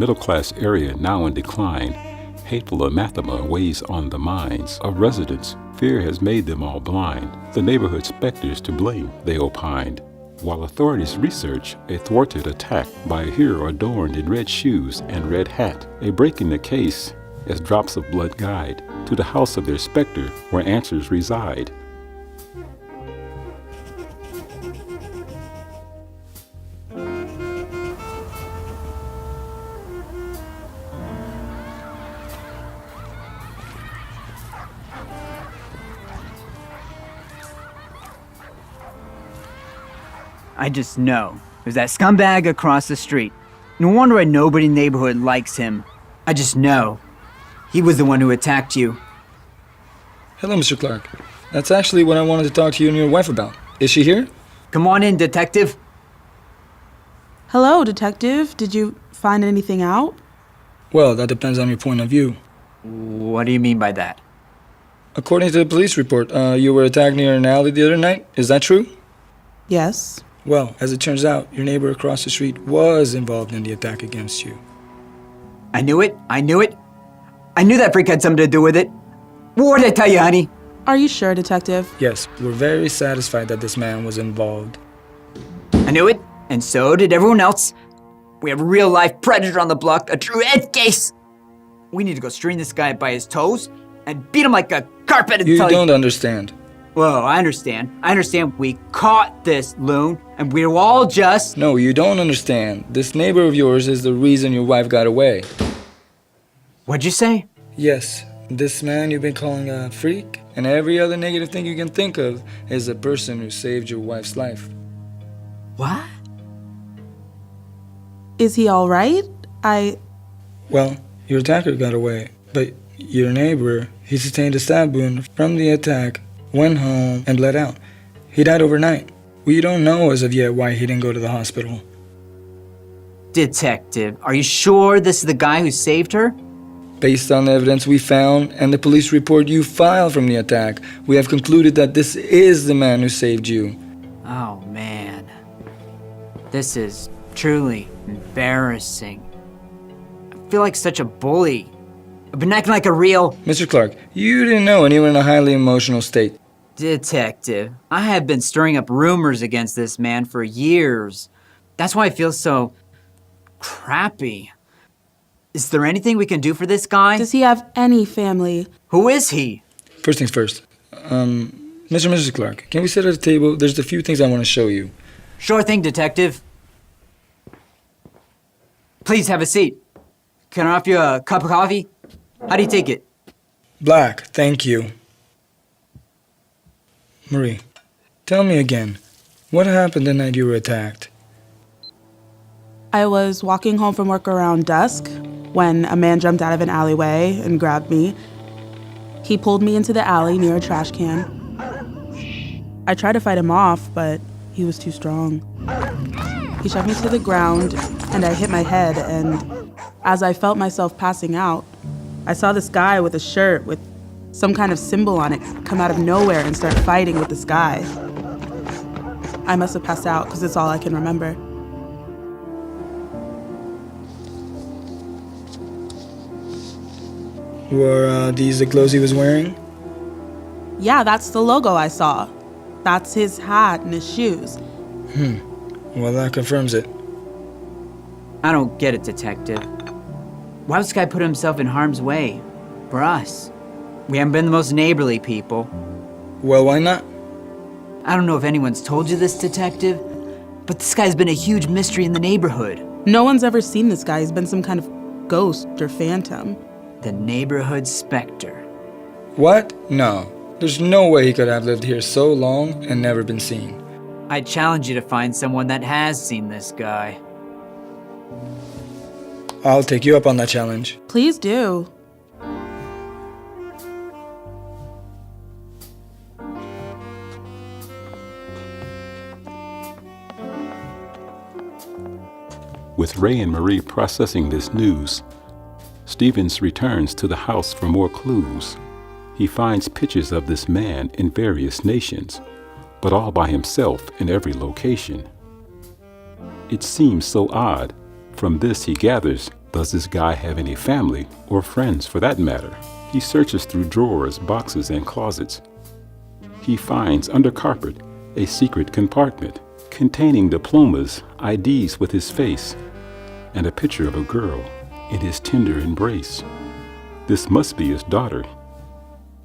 middle-class area now in decline, hateful anathema weighs on the minds of residents. Fear has made them all blind. The neighborhood specters to blame, they opined. While authorities research a thwarted attack by a hero adorned in red shoes and red hat, a break in the case as drops of blood guide to the house of their specter where answers reside. I just know. There's that scumbag across the street. No wonder why nobody in the neighborhood likes him. I just know. He was the one who attacked you. Hello, Mr. Clark. That's actually what I wanted to talk to you and your wife about. Is she here? Come on in, detective. Hello, detective. Did you find anything out? Well, that depends on your point of view. What do you mean by that? According to the police report, you were attacked near an alley the other night. Is that true? Yes. Well, as it turns out, your neighbor across the street was involved in the attack against you. I knew it. I knew that freak had something to do with it. What did I tell you, honey? Are you sure, detective? Yes, we're very satisfied that this man was involved. I knew it, and so did everyone else. We have a real-life predator on the block, a true edge case. We need to go string this guy by his toes and beat him like a carpet and You tell don't understand. Well, I understand. We caught this loon, and we're all just... No, you don't understand. This neighbor of yours is the reason your wife got away. What'd you say? Yes, this man you've been calling a freak, and every other negative thing you can think of, is the person who saved your wife's life. What? Is he all right? Well, your attacker got away, but your neighbor, he sustained a stab wound from the attack, went home, and bled out. He died overnight. We don't know as of yet why he didn't go to the hospital. Detective, are you sure this is the guy who saved her? Based on the evidence we found and the police report you filed from the attack, we have concluded that this is the man who saved you. Oh, man. This is truly embarrassing. I feel like such a bully. I've been acting like a real... Mr. Clark, you didn't know, and you were in a highly emotional state. Detective, I have been stirring up rumors against this man for years. That's why I feel so... crappy. Is there anything we can do for this guy? Does he have any family? Who is he? First things first. Mr. and Mrs. Clark, can we sit at a table? There's a few things I want to show you. Sure thing, detective. Please have a seat. Can I offer you a cup of coffee? How do you take it? Black, thank you. Marie, tell me again, what happened the night you were attacked? I was walking home from work around dusk when a man jumped out of an alleyway and grabbed me. He pulled me into the alley near a trash can. I tried to fight him off, but he was too strong. He shoved me to the ground, and I hit my head, and as I felt myself passing out, I saw this guy with a shirt with some kind of symbol on it come out of nowhere and start fighting with this guy. I must have passed out because it's all I can remember. Were these the clothes he was wearing? Yeah, that's the logo I saw. That's his hat and his shoes. Well, that confirms it. I don't get it, detective. Why would this guy put himself in harm's way? For us. We haven't been the most neighborly people. Well, why not? I don't know if anyone's told you this, detective, but this guy's been a huge mystery in the neighborhood. No one's ever seen this guy. He's been some kind of ghost or phantom. The neighborhood Specter. What? No. There's no way he could have lived here so long and never been seen. I challenge you to find someone that has seen this guy. I'll take you up on that challenge. Please do. With Ray and Marie processing this news, Stevens returns to the house for more clues. He finds pictures of this man in various nations, but all by himself in every location. It seems so odd. From this he gathers Does this guy have any family or friends for that matter? He searches through drawers, boxes, and closets. He finds under carpet a secret compartment containing diplomas, IDs with his face, and a picture of a girl in his tender embrace. This must be his daughter,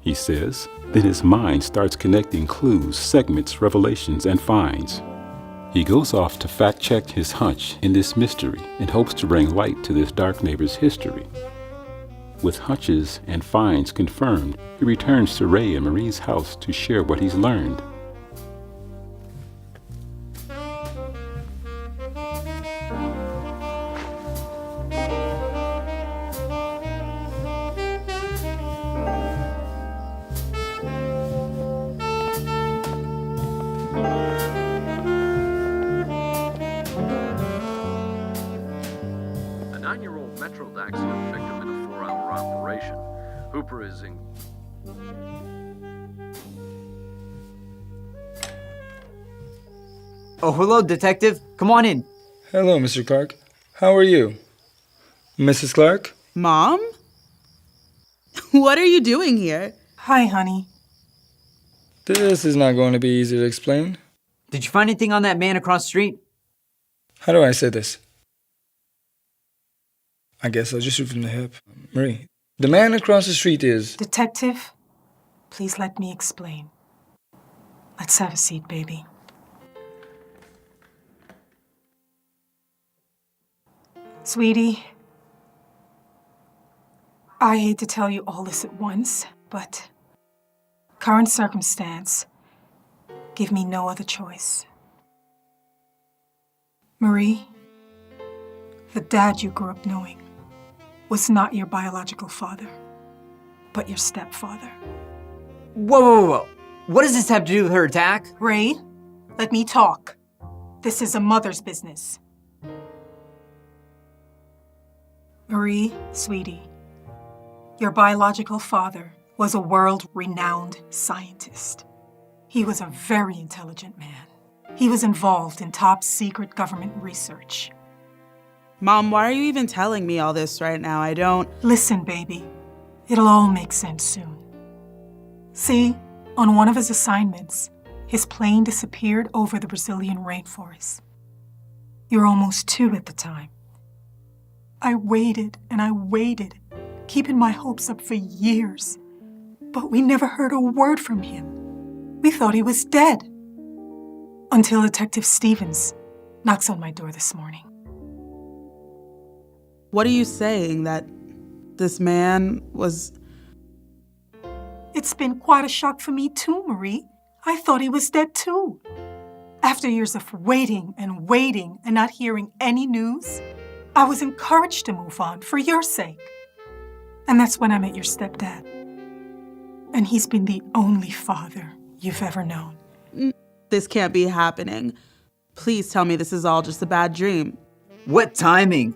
he says. Then his mind starts connecting clues, segments, revelations, and finds. He goes off to fact-check his hunch in this mystery and hopes to bring light to this dark neighbor's history. With hunches and finds confirmed, he returns to Ray and Marie's house to share what he's learned. A 9-year-old Metro accident victim in a 4-hour operation. Hooper is in... Oh, hello, Detective. Come on in. Hello, Mr. Clark. How are you? Mrs. Clark? Mom? What are you doing here? Hi, honey. This is not going to be easy to explain. Did you find anything on that man across the street? How do I say this? I guess I'll just shoot from the hip. Marie, the man across the street is... Detective, please let me explain. Let's have a seat, baby. Sweetie, I hate to tell you all this at once, but current circumstance give me no other choice. Marie, the dad you grew up knowing was not your biological father, but your stepfather. Whoa, whoa, whoa. What does this have to do with her attack? Ray, let me talk. This is a mother's business. Marie, sweetie, your biological father was a world-renowned scientist. He was a very intelligent man. He was involved in top-secret government research. Mom, why are you even telling me all this right now? I don't... Listen, baby. It'll all make sense soon. See, on one of his assignments, his plane disappeared over the Brazilian rainforest. You were almost 2 at the time. I waited and I waited, keeping my hopes up for years. But we never heard a word from him. We thought he was dead. Until Detective Stevens knocks on my door this morning. What are you saying? That this man was... It's been quite a shock for me too, Marie. I thought he was dead too. After years of waiting and not hearing any news, I was encouraged to move on for your sake. And that's when I met your stepdad. And he's been the only father you've ever known. This can't be happening. Please tell me this is all just a bad dream. What timing?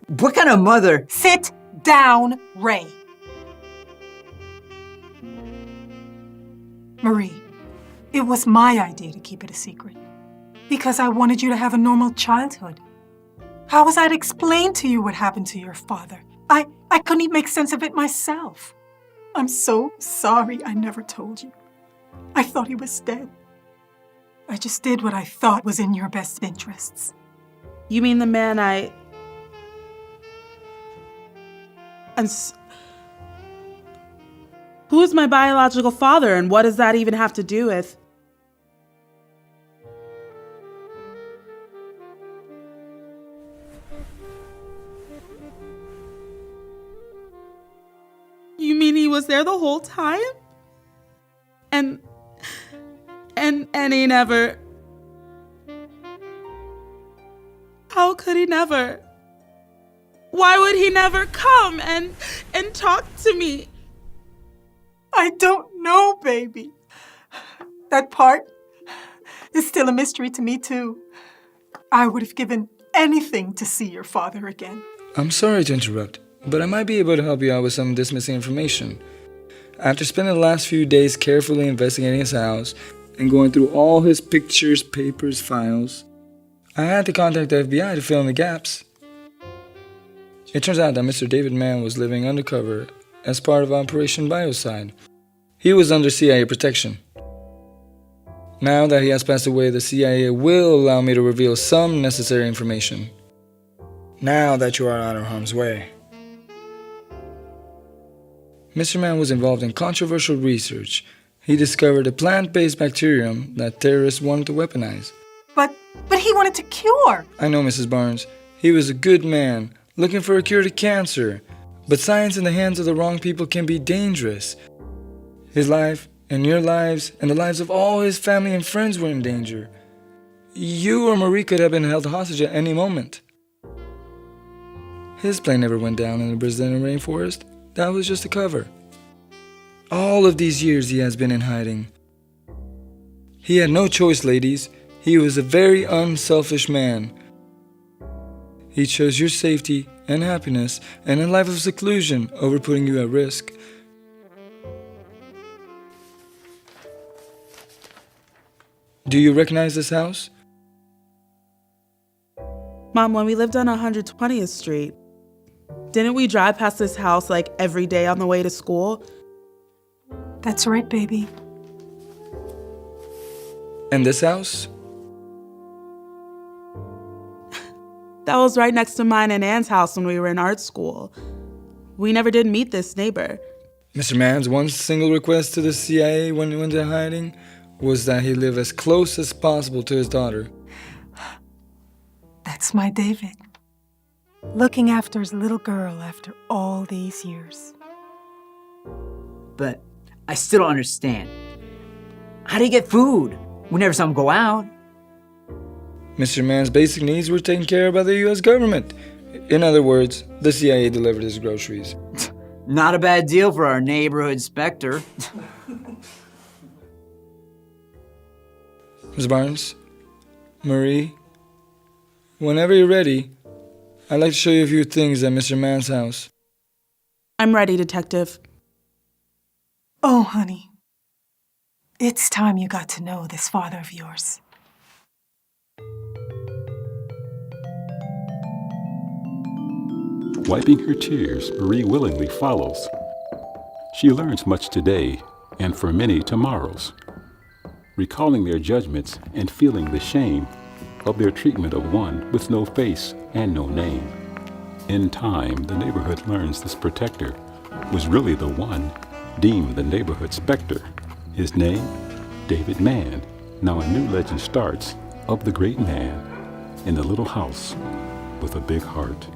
What kind of mother? Sit down, Ray. Marie, it was my idea to keep it a secret because I wanted you to have a normal childhood. How was I to explain to you what happened to your father? I couldn't even make sense of it myself. I'm so sorry I never told you. I thought he was dead. I just did what I thought was in your best interests. You mean the man Who is my biological father, and what does that even have to do with... You mean he was there the whole time? And he never... How could he never? Why would he never come and talk to me? I don't know, baby. That part is still a mystery to me, too. I would have given anything to see your father again. I'm sorry to interrupt, but I might be able to help you out with some of this missing information. After spending the last few days carefully investigating his house and going through all his pictures, papers, files, I had to contact the FBI to fill in the gaps. It turns out that Mr. David Mann was living undercover as part of Operation Biocide. He was under CIA protection. Now that he has passed away, the CIA will allow me to reveal some necessary information. Now that you are out of harm's way. Mr. Mann was involved in controversial research. He discovered a plant-based bacterium that terrorists wanted to weaponize. But he wanted to cure. I know, Mrs. Barnes. He was a good man, looking for a cure to cancer. But science in the hands of the wrong people can be dangerous. His life, and your lives, and the lives of all his family and friends were in danger. You or Marie could have been held hostage at any moment. His plane never went down in the Brazilian rainforest. That was just a cover. All of these years he has been in hiding. He had no choice, ladies. He was a very unselfish man. He chose your safety and happiness and a life of seclusion over putting you at risk. Do you recognize this house? Mom, when we lived on 120th Street, didn't we drive past this house like every day on the way to school? That's right, baby. And this house? That was right next to mine and Ann's house when we were in art school. We never did meet this neighbor. Mr. Mann's one single request to the CIA when he went into hiding was that he live as close as possible to his daughter. That's my David. Looking after his little girl after all these years. But I still don't understand. How do you get food? We never saw him go out. Mr. Mann's basic needs were taken care of by the U.S. government. In other words, the CIA delivered his groceries. Not a bad deal for our neighborhood Specter. Ms. Barnes, Marie, whenever you're ready, I'd like to show you a few things at Mr. Mann's house. I'm ready, Detective. Oh, honey. It's time you got to know this father of yours. Wiping her tears, Marie willingly follows. She learns much today and for many tomorrows, recalling their judgments and feeling the shame of their treatment of one with no face and no name. In time, the neighborhood learns this protector was really the one deemed the neighborhood Specter. His name, David Mann. Now a new legend starts of the great man in the little house with a big heart.